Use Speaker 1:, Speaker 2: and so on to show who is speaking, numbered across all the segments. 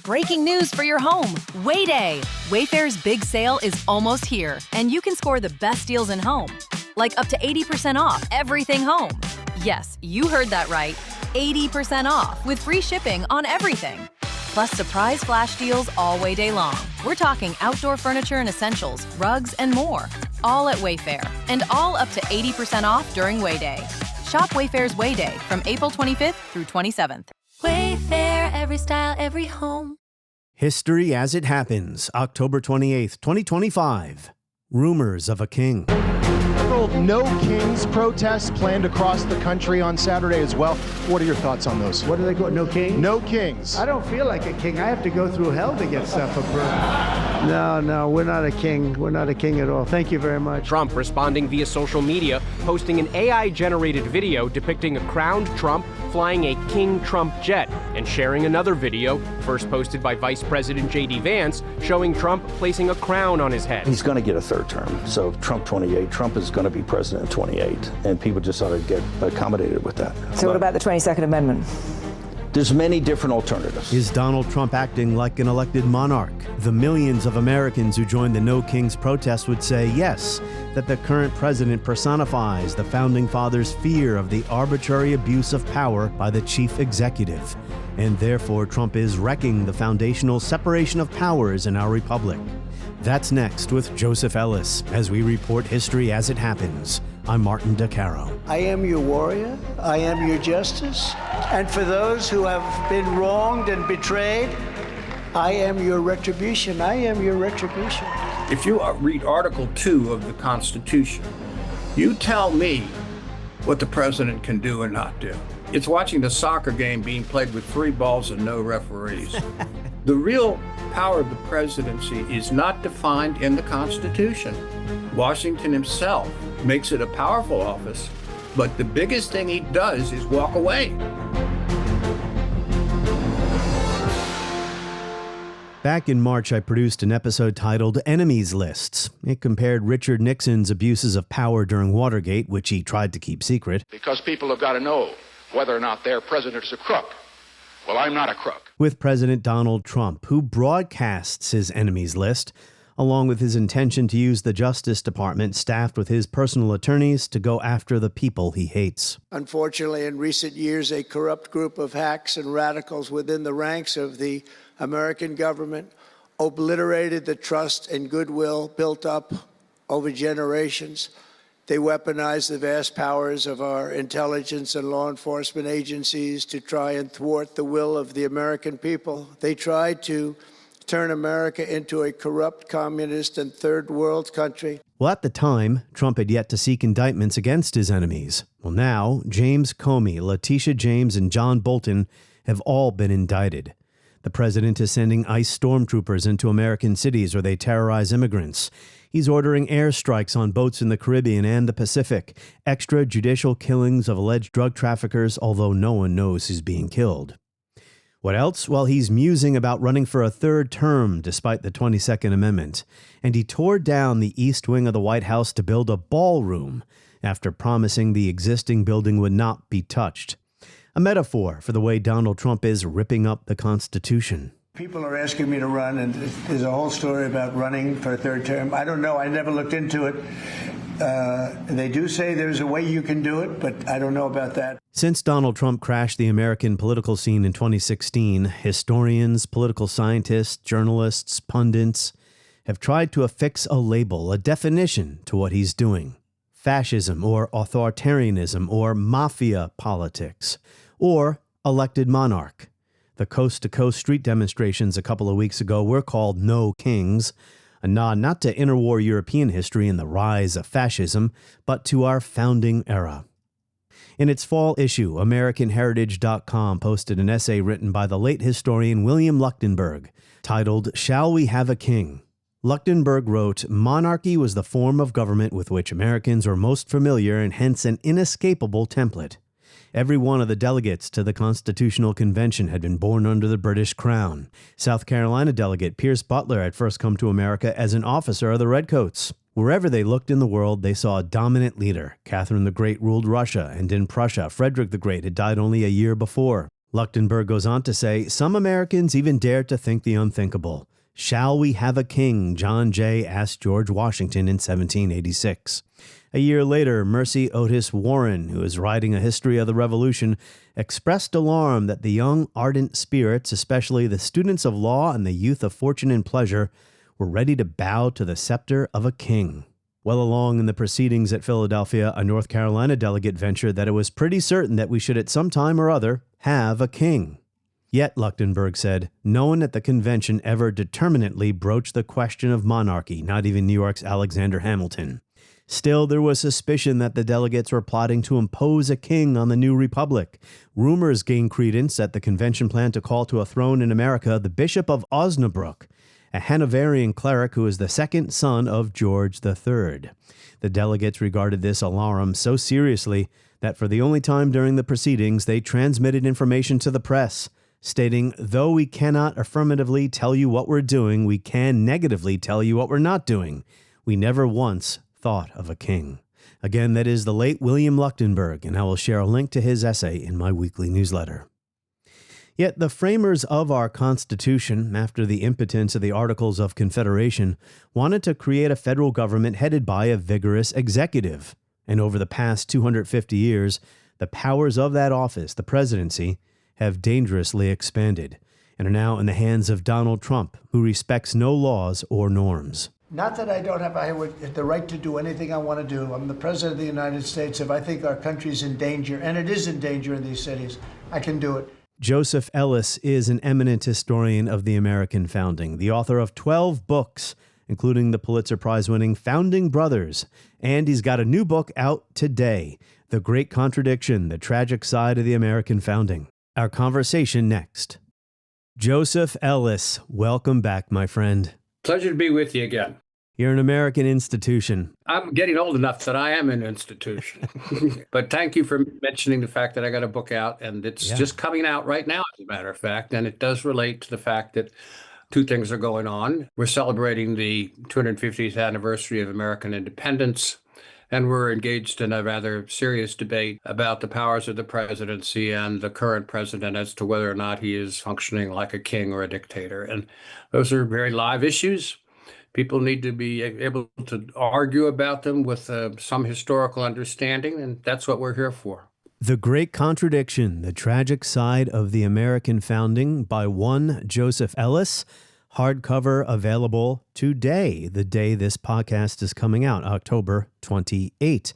Speaker 1: breaking news for your home. Wayday! Wayfair's big sale is almost here, and you can score the best deals in home. Like up to 80% off everything home. Yes, you heard that right. 80% off with free shipping on everything. Plus surprise flash deals all Wayday long. We're talking outdoor furniture and essentials, rugs, and more. All at Wayfair, and all up to 80% off during Wayday. Shop Wayfair's Wayday from April 25th through 27th.
Speaker 2: Wayfair, every style, every home.
Speaker 3: History as it happens, October 28th, 2025. Rumors of a king.
Speaker 4: Several No Kings protests planned across the country on Saturday as well. What are your thoughts on those?
Speaker 5: What do they call it? No king?
Speaker 4: No Kings.
Speaker 5: I don't feel like a king. I have to go through hell to get stuff approved. No, we're not a king. We're not a king at all. Thank you very much.
Speaker 6: Trump responding via social media, posting an AI-generated video depicting a crowned Trump flying a King Trump jet, and sharing another video, first posted by Vice President J.D. Vance, showing Trump placing a crown on his head.
Speaker 7: He's going to get a third term. So Trump 28, Trump is going to be president in 28, and people just ought to get accommodated with that.
Speaker 8: So what about the 22nd Amendment?
Speaker 7: There's many different alternatives.
Speaker 3: Is Donald Trump acting like an elected monarch? The millions of Americans who joined the No Kings protest would say yes, that the current president personifies the Founding Fathers' fear of the arbitrary abuse of power by the chief executive. And therefore, Trump is wrecking the foundational separation of powers in our republic. That's next with Joseph Ellis as we report history as it happens. I'm Martin DeCaro.
Speaker 5: I am your warrior. I am your justice. And for those who have been wronged and betrayed, I am your retribution. I am your retribution.
Speaker 9: If you read Article 2 of the Constitution, you tell me what the president can do and not do. It's watching the soccer game being played with 3 balls and no referees. The real power of the presidency is not defined in the Constitution. Washington himself makes it a powerful office, but the biggest thing he does is walk away.
Speaker 3: Back in March, I produced an episode titled Enemies Lists. It compared Richard Nixon's abuses of power during Watergate, which he tried to keep secret.
Speaker 10: Because people have got to know whether or not their president is a crook. Well, I'm not a crook.
Speaker 3: With President Donald Trump, who broadcasts his enemies list, along with his intention to use the Justice Department staffed with his personal attorneys to go after the people he hates.
Speaker 5: Unfortunately, in recent years, a corrupt group of hacks and radicals within the ranks of the American government obliterated the trust and goodwill built up over generations. They weaponized the vast powers of our intelligence and law enforcement agencies to try and thwart the will of the American people. They tried to turn America into a corrupt, communist, and third world country.
Speaker 3: Well, at the time, Trump had yet to seek indictments against his enemies. Well, now, James Comey, Letitia James, and John Bolton have all been indicted. The president is sending ICE stormtroopers into American cities where they terrorize immigrants. He's ordering airstrikes on boats in the Caribbean and the Pacific, extrajudicial killings of alleged drug traffickers, although no one knows who's being killed. What else? Well, he's musing about running for a third term despite the 22nd Amendment. And he tore down the east wing of the White House to build a ballroom after promising the existing building would not be touched. A metaphor for the way Donald Trump is ripping up the Constitution.
Speaker 5: People are asking me to run, and there's a whole story about running for a third term. I don't know. I never looked into it. They do say there's a way you can do it, but I don't know about that.
Speaker 3: Since Donald Trump crashed the American political scene in 2016, historians, political scientists, journalists, pundits have tried to affix a label, a definition to what he's doing. Fascism or authoritarianism or mafia politics or elected monarch. The coast-to-coast street demonstrations a couple of weeks ago were called No Kings, a nod not to interwar European history and the rise of fascism, but to our founding era. In its fall issue, AmericanHeritage.com posted an essay written by the late historian William Leuchtenberg, titled Shall We Have a King? Leuchtenberg wrote, monarchy was the form of government with which Americans were most familiar and hence an inescapable template. Every one of the delegates to the Constitutional Convention had been born under the British Crown. South Carolina delegate Pierce Butler had first come to America as an officer of the Redcoats. Wherever they looked in the world, they saw a dominant leader. Catherine the Great ruled Russia, and in Prussia, Frederick the Great had died only a year before. Leuchtenberg goes on to say, some Americans even dare to think the unthinkable. Shall we have a king? John Jay asked George Washington in 1786. A year later, Mercy Otis Warren, who is writing a history of the Revolution, expressed alarm that the young, ardent spirits, especially the students of law and the youth of fortune and pleasure, were ready to bow to the scepter of a king. Well along in the proceedings at Philadelphia, a North Carolina delegate ventured that it was pretty certain that we should at some time or other have a king. Yet, Leuchtenberg said, no one at the convention ever determinately broached the question of monarchy, not even New York's Alexander Hamilton. Still, there was suspicion that the delegates were plotting to impose a king on the new republic. Rumors gained credence that the convention planned to call to a throne in America the Bishop of Osnabrück, a Hanoverian cleric who is the second son of George III. The delegates regarded this alarum so seriously that for the only time during the proceedings, they transmitted information to the press, stating, though we cannot affirmatively tell you what we're doing, we can negatively tell you what we're not doing. We never once thought of a king. Again, that is the late William Leuchtenberg, and I will share a link to his essay in my weekly newsletter. Yet the framers of our Constitution, after the impotence of the Articles of Confederation, wanted to create a federal government headed by a vigorous executive. And over the past 250 years, the powers of that office, the presidency, have dangerously expanded and are now in the hands of Donald Trump, who respects no laws or norms.
Speaker 5: Not that I have the right to do anything I want to do. I'm the president of the United States. If I think our country's in danger, and it is in danger in these cities, I can do it.
Speaker 3: Joseph Ellis is an eminent historian of the American founding, the author of 12 books, including the Pulitzer Prize-winning Founding Brothers. And he's got a new book out today, The Great Contradiction, The Tragic Side of the American Founding. Our conversation next. Joseph Ellis, welcome back, my friend.
Speaker 9: Pleasure to be with you again.
Speaker 3: You're an American institution.
Speaker 9: I'm getting old enough that I am an institution. But thank you for mentioning the fact that I got a book out, and it's just coming out right now, as a matter of fact. And it does relate to the fact that two things are going on. We're celebrating the 250th anniversary of American independence, and we're engaged in a rather serious debate about the powers of the presidency and the current president as to whether or not he is functioning like a king or a dictator. And those are very live issues. People need to be able to argue about them with some historical understanding, and that's what we're here for.
Speaker 3: The Great Contradiction, The Tragic Side of the American Founding by one Joseph Ellis. Hardcover available today, the day this podcast is coming out, October 28.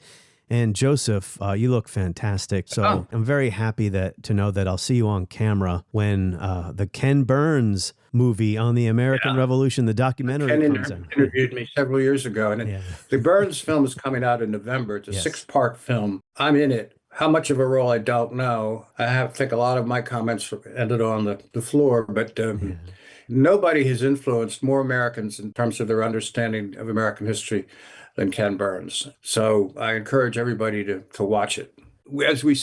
Speaker 3: And Joseph, you look fantastic. So I'm very happy to know that I'll see you on camera when the Ken Burns movie on the American Revolution, the documentary comes out.
Speaker 9: Ken interviewed me several years ago. And the Burns film is coming out in November. It's a 6-part film. I'm in it. How much of a role, I don't know. I think a lot of my comments ended on the floor, but nobody has influenced more Americans in terms of their understanding of American history than Ken Burns. So I encourage everybody to watch it. As we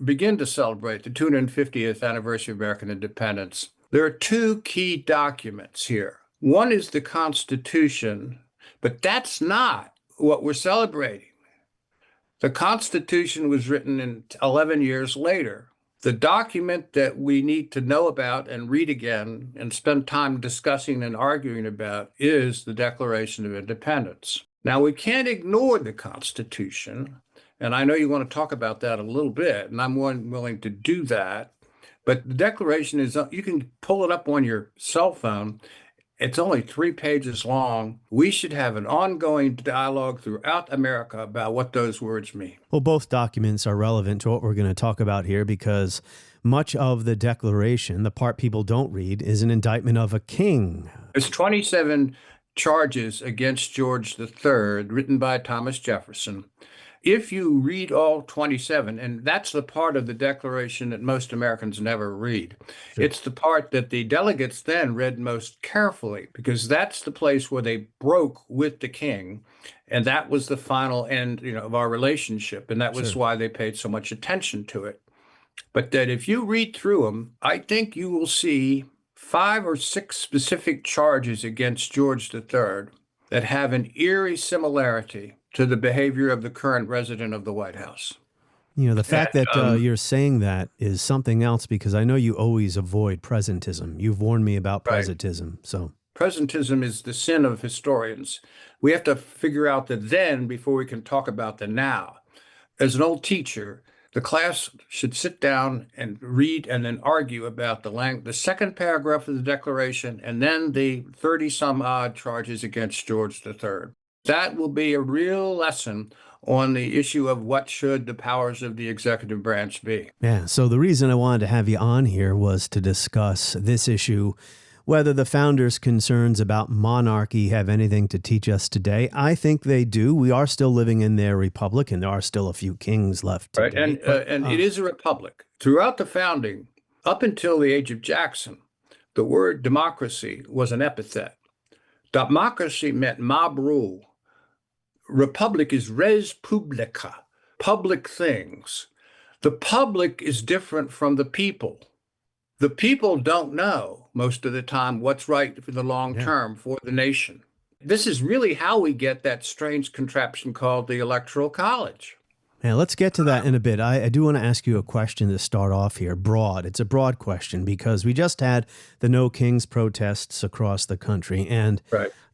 Speaker 9: begin to celebrate the 250th anniversary of American independence, there are two key documents here. One is the Constitution, but that's not what we're celebrating. The Constitution was written 11 years later. The document that we need to know about and read again and spend time discussing and arguing about is the Declaration of Independence. Now, we can't ignore the Constitution, and I know you want to talk about that a little bit, and I'm willing to do that. But the Declaration you can pull it up on your cell phone. It's only 3 pages long. We should have an ongoing dialogue throughout America about what those words mean.
Speaker 3: Well, both documents are relevant to what we're going to talk about here because much of the Declaration, the part people don't read, is an indictment of a king.
Speaker 9: There's 27 charges against George III written by Thomas Jefferson. If you read all 27, and that's the part of the Declaration that most Americans never read, it's the part that the delegates then read most carefully, because that's the place where they broke with the king, and that was the final end, of our relationship, and that was why they paid so much attention to it. But that if you read through them, I think you will see 5 or 6 specific charges against George III that have an eerie similarity to the behavior of the current resident of the White House.
Speaker 3: You know, the fact that you're saying that is something else, because I know you always avoid presentism. You've warned me about presentism. So
Speaker 9: Presentism is the sin of historians. We have to figure out the then before we can talk about the now. As an old teacher, the class should sit down and read and then argue about the second paragraph of the Declaration and then the 30 some odd charges against George III. That will be a real lesson on the issue of what should the powers of the executive branch be.
Speaker 3: yeah, so the reason I wanted to have you on here was to discuss this issue, whether the founders' concerns about monarchy have anything to teach us today. I think they do. We are still living in their republic, and there are still a few kings left today.
Speaker 9: Right, and it is a republic. Throughout the founding, up until the age of Jackson, the word democracy was an epithet. Democracy meant mob rule. Republic is res publica, public things. The public is different from the people. The people don't know most of the time what's right for the long term for the nation. This is really how we get that strange contraption called the Electoral College.
Speaker 3: Yeah, let's get to that in a bit. I do want to ask you a question to start off here. Broad. It's a broad question because we just had the No Kings protests across the country. And,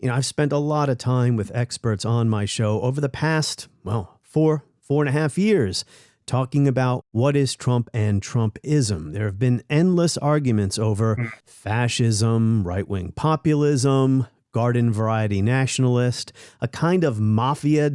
Speaker 3: you know, I've spent a lot of time with experts on my show over the past, well, four and a half years talking about what is Trump and Trumpism. There have been endless arguments over fascism, right-wing populism, garden variety nationalist, a kind of mafia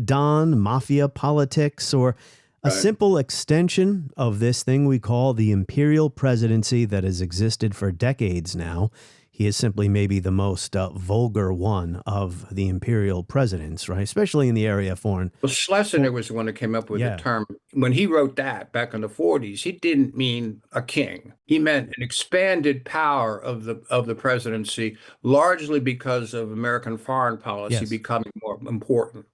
Speaker 3: politics, or a simple extension of this thing we call the imperial presidency that has existed for decades now. He is simply maybe the most vulgar one of the imperial presidents, right? Especially in the area of foreign.
Speaker 9: Well, Schlesinger was the one who came up with the term. When he wrote that back in the 40s, he didn't mean a king. He meant an expanded power of the presidency, largely because of American foreign policy becoming more important.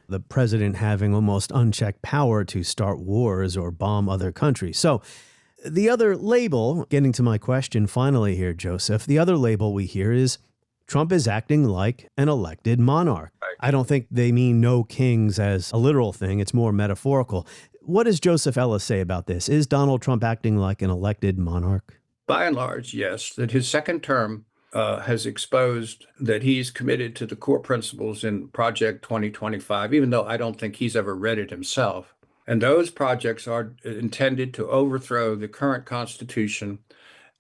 Speaker 3: The president having almost unchecked power to start wars or bomb other countries. So the other label, getting to my question finally here, Joseph, the other label we hear is Trump is acting like an elected monarch. I don't think they mean no kings as a literal thing. It's more metaphorical. What does Joseph Ellis say about this? Is Donald Trump acting like an elected monarch?
Speaker 9: By and large, yes. That his second term has exposed that he's committed to the core principles in Project 2025, even though I don't think he's ever read it himself. And those projects are intended to overthrow the current Constitution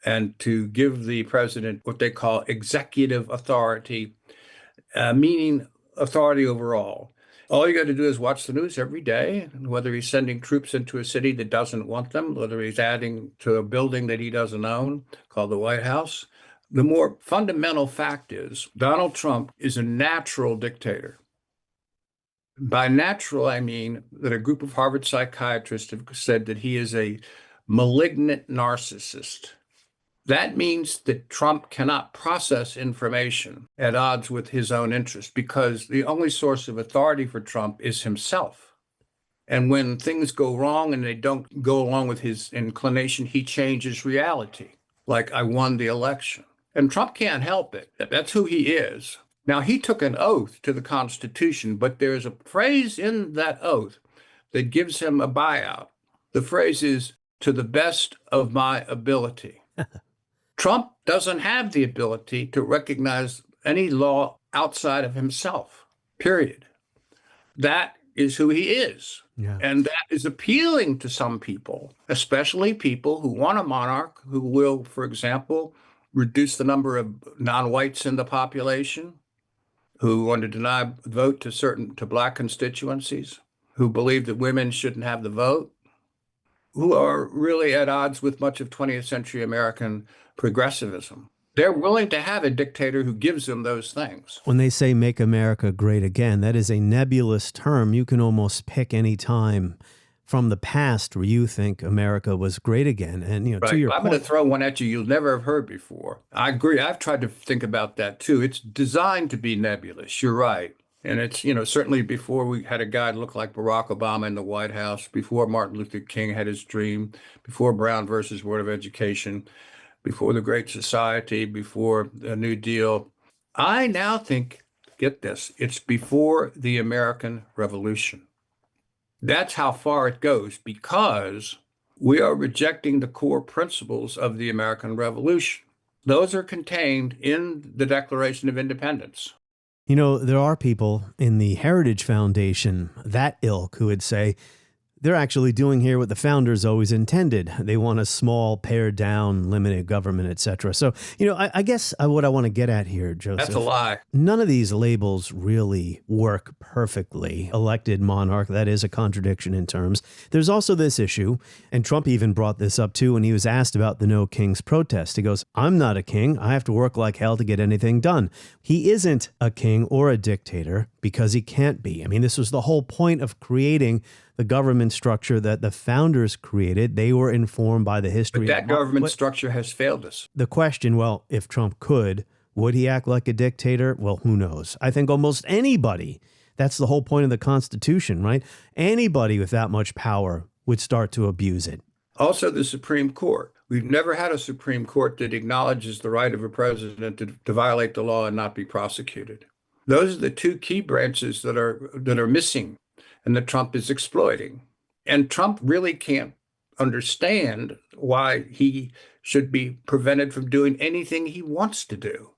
Speaker 9: and to give the president what they call executive authority, meaning authority overall. All you got to do is watch the news every day, whether he's sending troops into a city that doesn't want them, whether he's adding to a building that he doesn't own called the White House. The more fundamental fact is Donald Trump is a natural dictator. By natural, I mean that a group of Harvard psychiatrists have said that he is a malignant narcissist. That means that Trump cannot process information at odds with his own interest because the only source of authority for Trump is himself. And when things go wrong and they don't go along with his inclination, he changes reality, like I won the election. And Trump can't help it. That's who he is. Now, he took an oath to the Constitution, but there's a phrase in that oath that gives him a buyout. The phrase is, to the best of my ability. Trump doesn't have the ability to recognize any law outside of himself, period. That is who he is. And that is appealing to some people, especially people who want a monarch who will, for example, reduce the number of non-whites in the population, who want to deny vote to Black constituencies, who believe that women shouldn't have the vote, who are really at odds with much of 20th century American progressivism. They're willing to have a dictator who gives them those things.
Speaker 3: When they say make America great again, that is a nebulous term. You can almost pick any time from the past where you think America was great again. And, you know, to your
Speaker 9: I'm
Speaker 3: point,
Speaker 9: going to throw one at you you'll never have heard before. I agree. I've tried to think about that, too. It's designed to be nebulous. You're right. And it's, you know, certainly before we had a guy look like Barack Obama in the White House, before Martin Luther King had his dream, before Brown versus Board of Education, before the Great Society, before the New Deal. I now think, get this, it's before the American Revolution. That's how far it goes, because we are rejecting the core principles of the American Revolution. Those are contained in the Declaration of Independence.
Speaker 3: You know, there are people in the Heritage Foundation, that ilk, who would say they're actually doing here what the founders always intended. They want a small, pared down, limited government, etc. So, you know, I guess what I want to get at here, Joseph.
Speaker 9: That's a lie.
Speaker 3: None of these labels really work perfectly. Elected monarch, that is a contradiction in terms. There's also this issue, and Trump even brought this up too when he was asked about the No Kings protest. He goes, I'm not a king. I have to work like hell to get anything done. He isn't a king or a dictator because he can't be. I mean, this was the whole point of creating the government structure that the founders created. They were informed by the history.
Speaker 9: But that government structure has failed us.
Speaker 3: The question, well, if Trump could, would he act like a dictator? Well, who knows? I think almost anybody, that's the whole point of the Constitution, right? Anybody with that much power would start to abuse it.
Speaker 9: Also, the Supreme Court. We've never had a Supreme Court that acknowledges the right of a president to violate the law and not be prosecuted. Those are the two key branches that are missing and that Trump is exploiting. And Trump really can't understand why he should be prevented from doing anything he wants to do.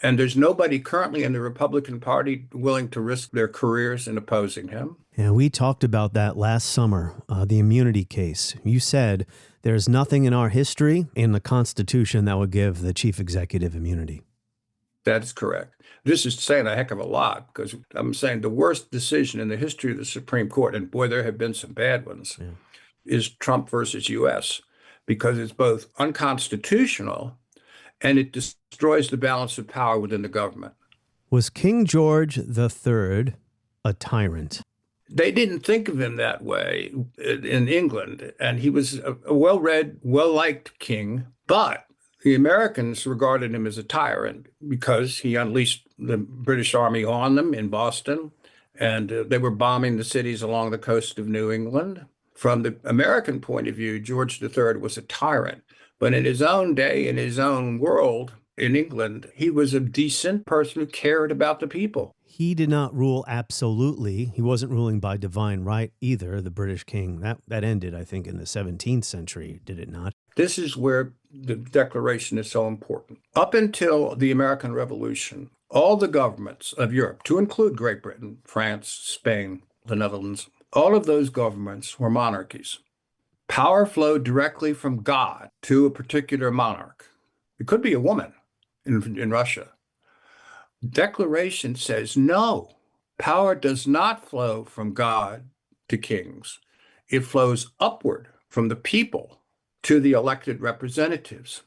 Speaker 9: And there's nobody currently in the Republican Party willing to risk their careers in opposing him.
Speaker 3: Yeah, we talked about that last summer, the immunity case. You said there's nothing in our history in the Constitution that would give the chief executive immunity.
Speaker 9: That is correct. This is saying a heck of a lot, because I'm saying the worst decision in the history of the Supreme Court, and boy, there have been some bad ones, is Trump versus U.S., because it's both unconstitutional and it destroys the balance of power within the government.
Speaker 3: Was King George III a tyrant?
Speaker 9: They didn't think of him that way in England, and he was a well-read, well-liked king, but the Americans regarded him as a tyrant because he unleashed the British Army on them in Boston, and they were bombing the cities along the coast of New England. From the American point of view, George III was a tyrant, but in his own day, in his own world, in England, he was a decent person who cared about the people.
Speaker 3: He did not rule absolutely. He wasn't ruling by divine right either, the British king. That ended, I think, in the 17th century, did it not?
Speaker 9: This is where the Declaration is so important. Up until the American Revolution, all the governments of Europe, to include Great Britain, France, Spain, the Netherlands, all of those governments were monarchies. Power flowed directly from God to a particular monarch. It could be a woman in Russia. Declaration says, no, power does not flow from God to kings. It flows upward from the people to the elected representatives.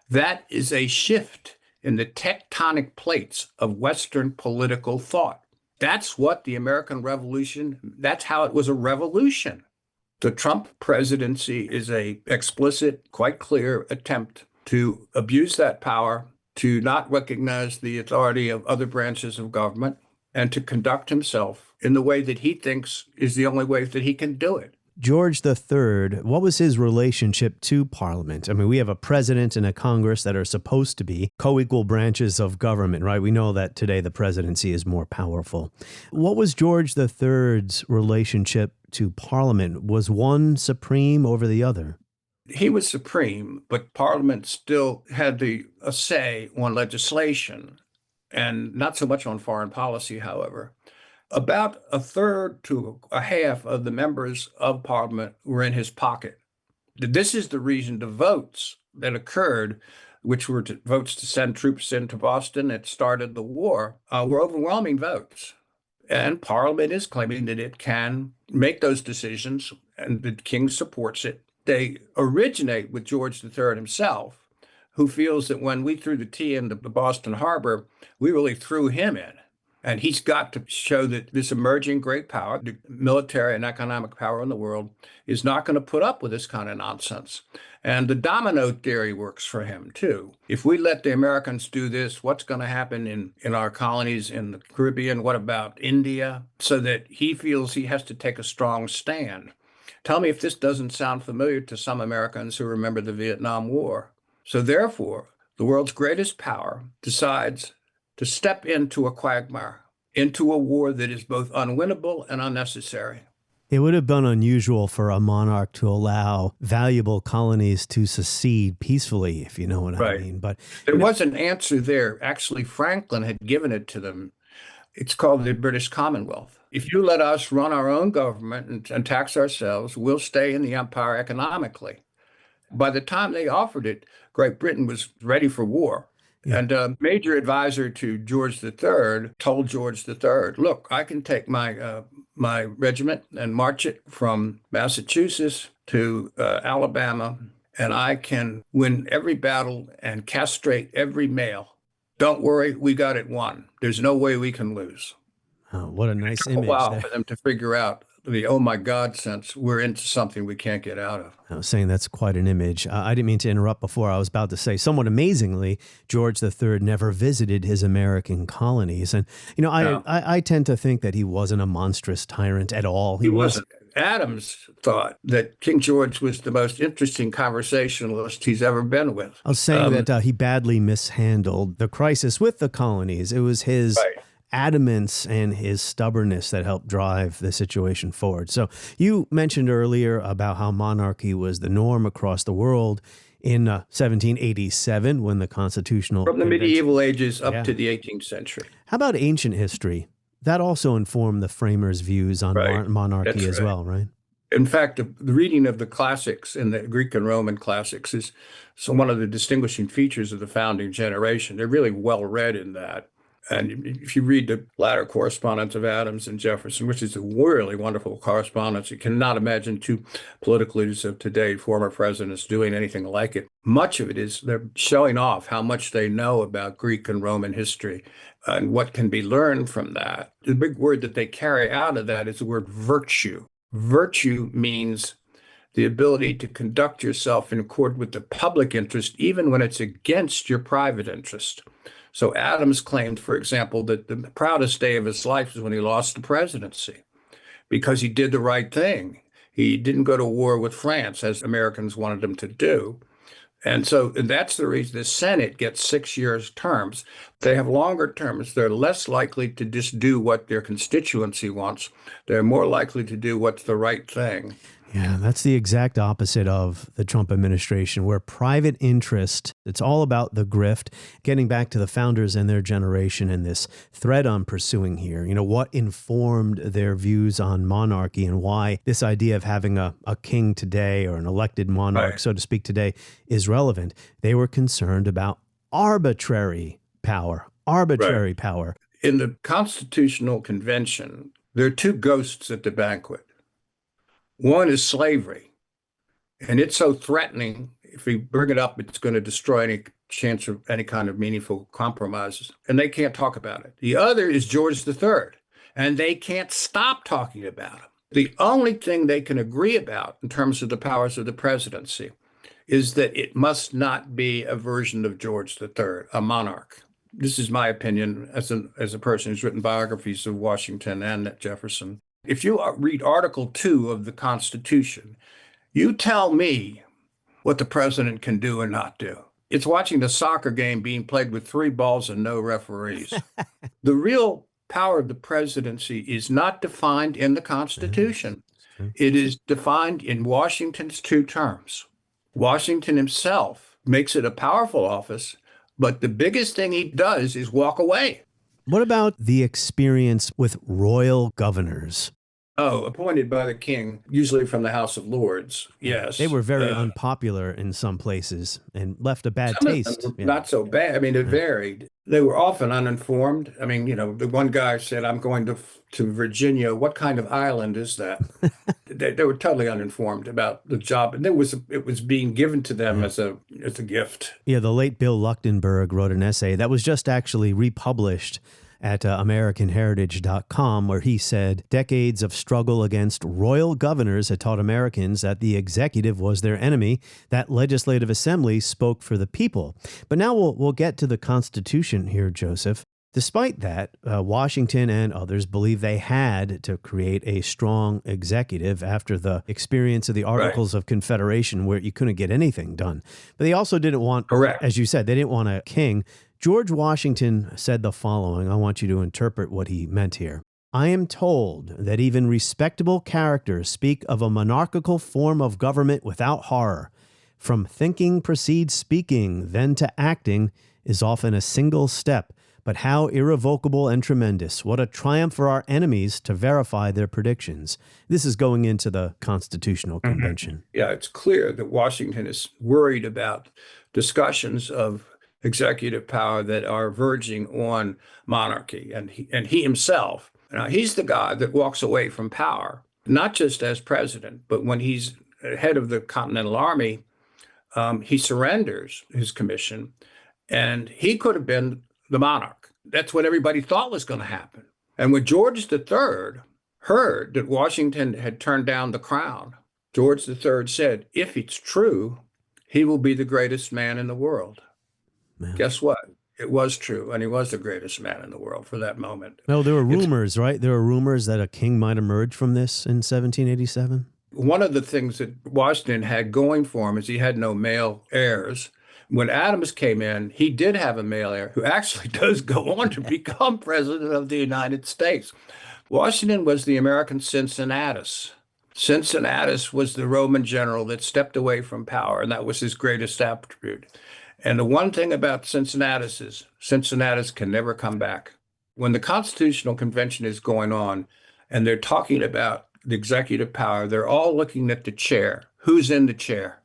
Speaker 9: That is a shift in the tectonic plates of Western political thought. That's what the American Revolution, that's how it was a revolution. The Trump presidency is a explicit, quite clear attempt to abuse that power, to not recognize the authority of other branches of government, and to conduct himself in the way that he thinks is the only way that he can do it.
Speaker 3: George III, what was his relationship to Parliament? I mean, we have a president and a Congress that are supposed to be co-equal branches of government, right? We know that today the presidency is more powerful. What was George III's relationship to Parliament? Was one supreme over the other?
Speaker 9: He was supreme, but Parliament still had a say on legislation, and not so much on foreign policy, however. About a third to a half of the members of Parliament were in his pocket. This is the reason the votes that occurred, which were votes to send troops into Boston that started the war, were overwhelming votes. And Parliament is claiming that it can make those decisions, and the king supports it. They originate with George III himself, who feels that when we threw the tea into the Boston Harbor, we really threw him in. And he's got to show that this emerging great power, the military and economic power in the world, is not going to put up with this kind of nonsense. And the domino theory works for him, too. If we let the Americans do this, what's going to happen in our colonies in the Caribbean? What about India? So that he feels he has to take a strong stand. Tell me if this doesn't sound familiar to some Americans who remember the Vietnam War. So therefore, the world's greatest power decides to step into a quagmire, into a war that is both unwinnable and unnecessary.
Speaker 3: It would have been unusual for a monarch to allow valuable colonies to secede peacefully, if you know what I mean. But
Speaker 9: there was an answer there. Actually, Franklin had given it to them. It's called the British Commonwealth. If you let us run our own government and tax ourselves, we'll stay in the empire economically. By the time they offered it, Great Britain was ready for war. Yeah. And a major advisor to George III told George III, look, I can take my regiment and march it from Massachusetts to Alabama, and I can win every battle and castrate every male. Don't worry, we got it won. There's no way we can lose.
Speaker 3: Oh, what a nice image.
Speaker 9: A while for them to figure out the oh my God sense, we're into something we can't get out of.
Speaker 3: I was saying that's quite an image. I didn't mean to interrupt before. I was about to say, somewhat amazingly, George III never visited his American colonies. And, you know, I tend to think that he wasn't a monstrous tyrant at all.
Speaker 9: He wasn't. Adams thought that King George was the most interesting conversationalist he's ever been with.
Speaker 3: I was saying that he badly mishandled the crisis with the colonies. It was his adamance and his stubbornness that helped drive the situation forward. So you mentioned earlier about how monarchy was the norm across the world in 1787 when the constitutional
Speaker 9: from the medieval ages up to the 18th century.
Speaker 3: How about ancient history? That also informed the framers' views on monarchy as well, right?
Speaker 9: In fact, the reading of the classics and the Greek and Roman classics is one of the distinguishing features of the founding generation. They're really well read in that. And if you read the latter correspondence of Adams and Jefferson, which is a really wonderful correspondence, you cannot imagine two political leaders of today, former presidents, doing anything like it. Much of it is they're showing off how much they know about Greek and Roman history and what can be learned from that. The big word that they carry out of that is the word virtue. Virtue means the ability to conduct yourself in accord with the public interest, even when it's against your private interest. So Adams claimed, for example, that the proudest day of his life was when he lost the presidency because he did the right thing. He didn't go to war with France, as Americans wanted him to do. And that's the reason the Senate gets 6-year terms. They have longer terms. They're less likely to just do what their constituency wants. They're more likely to do what's the right thing.
Speaker 3: Yeah, that's the exact opposite of the Trump administration, where private interest, it's all about the grift. Getting back to the founders and their generation and this thread I'm pursuing here, you know, what informed their views on monarchy and why this idea of having a king today or an elected monarch, so to speak, today is relevant. They were concerned about arbitrary power.
Speaker 9: In the Constitutional Convention, there are two ghosts at the banquet. One is slavery, and it's so threatening. If we bring it up, it's going to destroy any chance of any kind of meaningful compromises, and they can't talk about it. The other is George III, and they can't stop talking about him. The only thing they can agree about in terms of the powers of the presidency is that it must not be a version of George III, a monarch. This is my opinion as a person who's written biographies of Washington and Jefferson. If you read Article 2 of the Constitution, you tell me what the president can do and not do. It's watching the soccer game being played with 3 balls and no referees. The real power of the presidency is not defined in the Constitution. It is defined in Washington's 2 terms. Washington himself makes it a powerful office, but the biggest thing he does is walk away.
Speaker 3: What about the experience with royal governors?
Speaker 9: Oh, appointed by the king, usually from the House of Lords. Yes.
Speaker 3: They were very unpopular in some places and left a bad taste.
Speaker 9: Not so bad. I mean, it varied. They were often uninformed. I mean, you know, the one guy said, I'm going to Virginia. What kind of island is that? They were totally uninformed about the job. And it was being given to them as a gift.
Speaker 3: Yeah, the late Bill Luchtenberg wrote an essay that was just actually republished at AmericanHeritage.com, where he said decades of struggle against royal governors had taught Americans that the executive was their enemy, that legislative assembly spoke for the people. But now we'll get to the Constitution here, Joseph. Despite that, Washington and others believe they had to create a strong executive after the experience of the Articles of Confederation, where you couldn't get anything done. But they also didn't want, as you said, they didn't want a king. George Washington said the following. I want you to interpret what he meant here. I am told that even respectable characters speak of a monarchical form of government without horror. From thinking precedes speaking, then to acting is often a single step. But how irrevocable and tremendous. What a triumph for our enemies to verify their predictions. This is going into the Constitutional Convention.
Speaker 9: Yeah, it's clear that Washington is worried about discussions of executive power that are verging on monarchy. And he himself, he's the guy that walks away from power, not just as president, but when he's head of the Continental Army, he surrenders his commission, and he could have been the monarch. That's what everybody thought was going to happen. And when George III heard that Washington had turned down the crown, George III said, if it's true, he will be the greatest man in the world. Man. Guess what? It was true, and he was the greatest man in the world for that moment.
Speaker 3: No, there were rumors, right? There were rumors that a king might emerge from this in 1787.
Speaker 9: One of the things that Washington had going for him is he had no male heirs. When Adams came in, he did have a male heir who actually does go on to become president of the United States. Washington was the American Cincinnatus. Cincinnatus was the Roman general that stepped away from power, and that was his greatest attribute. And the one thing about Cincinnatus is Cincinnatus can never come back. When the Constitutional Convention is going on and they're talking about the executive power, they're all looking at the chair. Who's in the chair?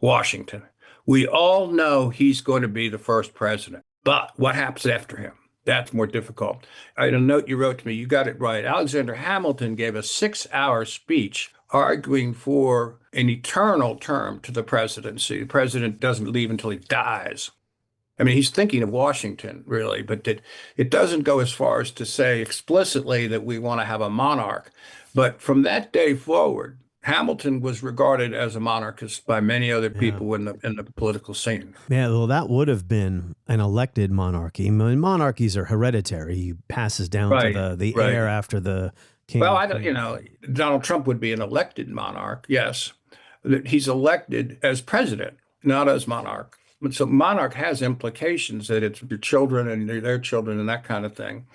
Speaker 9: Washington. We all know he's going to be the first president. But what happens after him? That's more difficult. I had a note you wrote to me. You got it right. Alexander Hamilton gave a 6-hour speech arguing for an eternal term to the presidency. The president doesn't leave until he dies. I mean, he's thinking of Washington, really, but it doesn't go as far as to say explicitly that we want to have a monarch. But from that day forward, Hamilton was regarded as a monarchist by many other people in the political scene.
Speaker 3: Yeah, well, that would have been an elected monarchy. I mean, monarchies are hereditary. He passes down to the heir after the king.
Speaker 9: Well, I don't, Donald Trump would be an elected monarch, yes. He's elected as president, not as monarch. So monarch has implications that it's your children and their children and that kind of thing.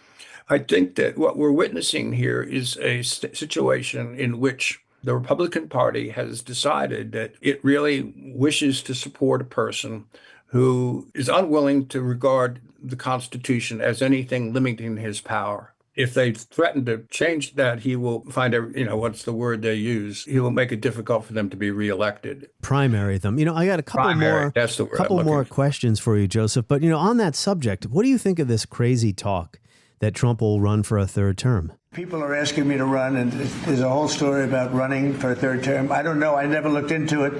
Speaker 9: I think that what we're witnessing here is a situation in which the Republican Party has decided that it really wishes to support a person who is unwilling to regard the Constitution as anything limiting his power. If they threaten to change that, he will find what's the word they use? He will make it difficult for them to be reelected.
Speaker 3: Primary them. I got a couple more questions for you, Joseph. But, on that subject, what do you think of this crazy talk that Trump will run for a third term?
Speaker 8: People are asking me to run, and there's a whole story about running for a third term. I don't know. I never looked into it.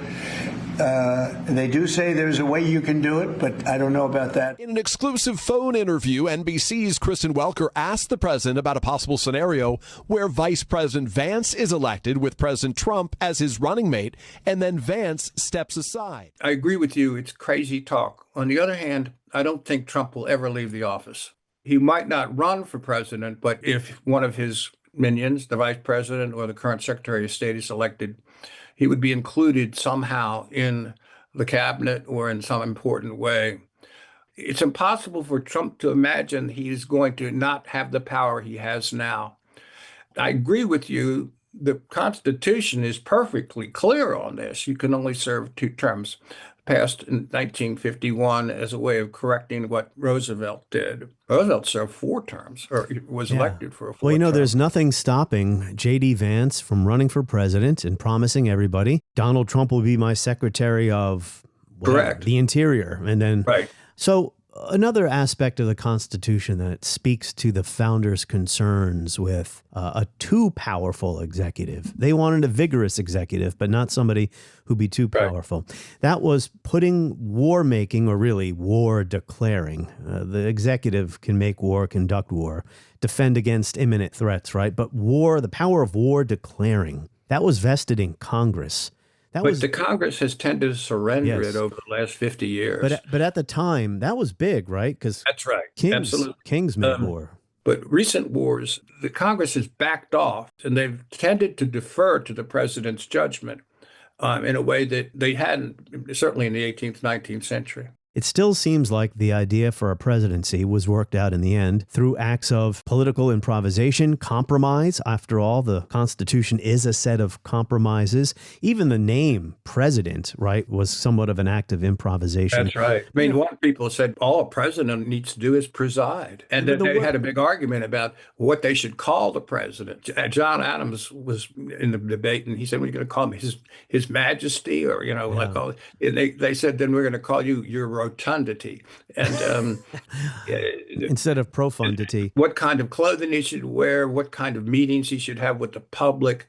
Speaker 8: They do say there's a way you can do it, but I don't know about that.
Speaker 11: In an exclusive phone interview, NBC's Kristen Welker asked the president about a possible scenario where Vice President Vance is elected with President Trump as his running mate, and then Vance steps aside.
Speaker 9: I agree with you. It's crazy talk. On the other hand, I don't think Trump will ever leave the office. He might not run for president, but if one of his minions, the vice president or the current secretary of state, is elected, he would be included somehow in the cabinet or in some important way. It's impossible for Trump to imagine he is going to not have the power he has now. I agree with you. The Constitution is perfectly clear on this. You can only serve 2 terms. Passed in 1951 as a way of correcting what Roosevelt did. Roosevelt served 4 terms, or was elected for a 4th term.
Speaker 3: There's nothing stopping J.D. Vance from running for president and promising everybody, Donald Trump will be my secretary of the Interior. And then, So another aspect of the Constitution that speaks to the founders' concerns with a too powerful executive. They wanted a vigorous executive, but not somebody who'd be too powerful. That was putting war making, or really war declaring. The executive can make war, conduct war, defend against imminent threats, right? But war, the power of war declaring, that was vested in Congress.
Speaker 9: But the Congress has tended to surrender it over the last 50 years.
Speaker 3: But at the time, that was big, right? Because
Speaker 9: that's right.
Speaker 3: Kings made war.
Speaker 9: But recent wars, the Congress has backed off, and they've tended to defer to the president's judgment in a way that they hadn't, certainly in the 18th, 19th century.
Speaker 3: It still seems like the idea for a presidency was worked out in the end through acts of political improvisation, compromise. After all, the Constitution is a set of compromises. Even the name president, right, was somewhat of an act of improvisation.
Speaker 9: That's right. I mean, one people said all a president needs to do is preside. And then they had a big argument about what they should call the president. John Adams was in the debate, and he said, "What are you going to call him? His Majesty?" Or, like all. And they said, "Then we're going to call you your rotundity." And
Speaker 3: instead of profundity.
Speaker 9: What kind of clothing he should wear, what kind of meetings he should have with the public.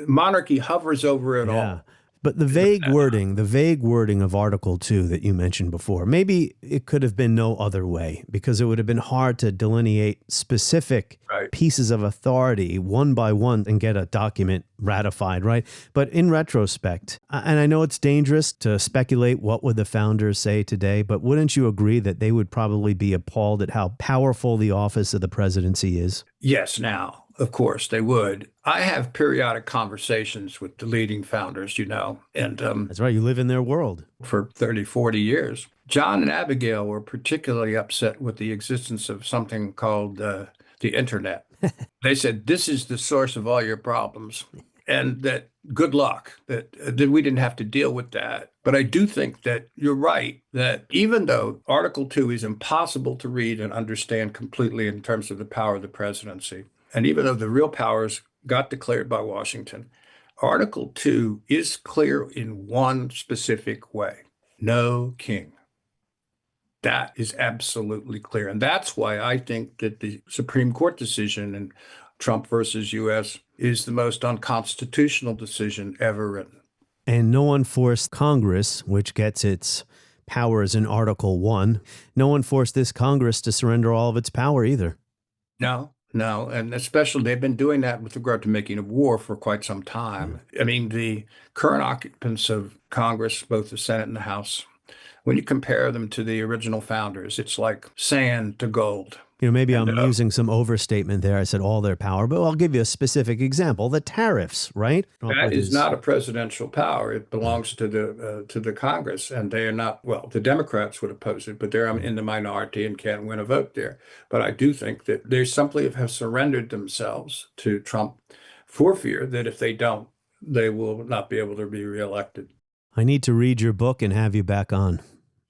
Speaker 9: Monarchy hovers over it all.
Speaker 3: But the vague wording of Article 2 that you mentioned before, maybe it could have been no other way, because it would have been hard to delineate specific pieces of authority one by one and get a document ratified, right? But in retrospect, and I know it's dangerous to speculate what would the founders say today, but wouldn't you agree that they would probably be appalled at how powerful the office of the presidency is?
Speaker 9: Yes, now. Of course, they would. I have periodic conversations with the leading founders, and
Speaker 3: that's right. You live in their world.
Speaker 9: For 30, 40 years. John and Abigail were particularly upset with the existence of something called the internet. They said, this is the source of all your problems, and that good luck, that we didn't have to deal with that. But I do think that you're right, that even though Article 2 is impossible to read and understand completely in terms of the power of the presidency, and even though the real powers got declared by Washington, Article 2 is clear in one specific way: no king. That is absolutely clear. And that's why I think that the Supreme Court decision in Trump versus U.S. is the most unconstitutional decision ever written.
Speaker 3: And no one forced Congress, which gets its powers in Article 1, no one forced this Congress to surrender all of its power either.
Speaker 9: No, and especially they've been doing that with regard to making a war for quite some time. I mean, the current occupants of Congress, both the Senate and the House, when you compare them to the original founders, it's like sand to gold.
Speaker 3: Maybe I'm using some overstatement there. I said all their power, but I'll give you a specific example. The tariffs, right?
Speaker 9: That is not a presidential power. It belongs to the Congress, and they are not, well, the Democrats would oppose it, but they're in the minority and can't win a vote there. But I do think that they simply have surrendered themselves to Trump for fear that if they don't, they will not be able to be reelected.
Speaker 3: I need to read your book and have you back on.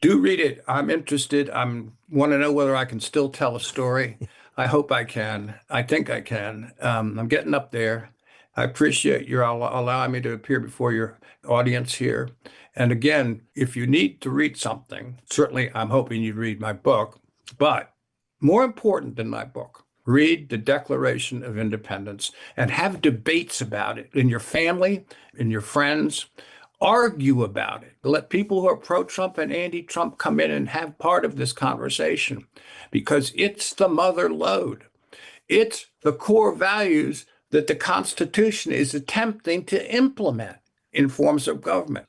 Speaker 9: Do read it. I'm interested. I want to know whether I can still tell a story. I hope I can. I think I can. I'm getting up there. I appreciate your allowing me to appear before your audience here. And again, if you need to read something, certainly I'm hoping you'd read my book. But more important than my book, read the Declaration of Independence and have debates about it in your family, in your friends. Argue about it. Let people who are pro-Trump and anti-Trump come in and have part of this conversation, because it's the mother lode. It's the core values that the Constitution is attempting to implement in forms of government.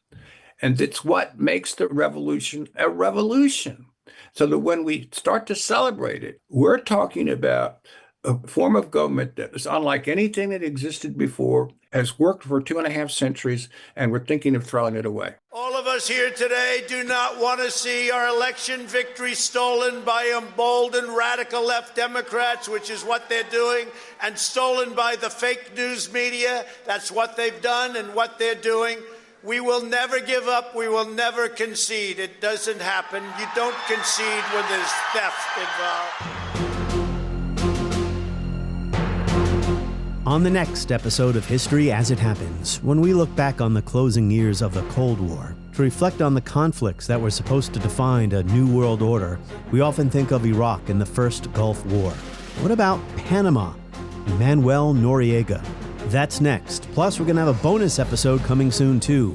Speaker 9: And it's what makes the revolution a revolution. So that when we start to celebrate it, we're talking about a form of government that is unlike anything that existed before, has worked for 2.5 centuries, and we're thinking of throwing it away.
Speaker 5: All of us here today do not want to see our election victory stolen by emboldened radical left Democrats, which is what they're doing, and stolen by the fake news media. That's what they've done and what they're doing. We will never give up. We will never concede. It doesn't happen. You don't concede when there's theft involved.
Speaker 3: On the next episode of History as It Happens, when we look back on the closing years of the Cold War, to reflect on the conflicts that were supposed to define a new world order, we often think of Iraq and the First Gulf War. What about Panama and Manuel Noriega? That's next. Plus, we're going to have a bonus episode coming soon, too.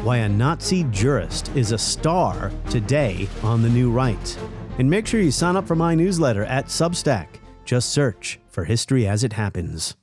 Speaker 3: Why a Nazi jurist is a star today on The New Right. And make sure you sign up for my newsletter at Substack. Just search for History as It Happens.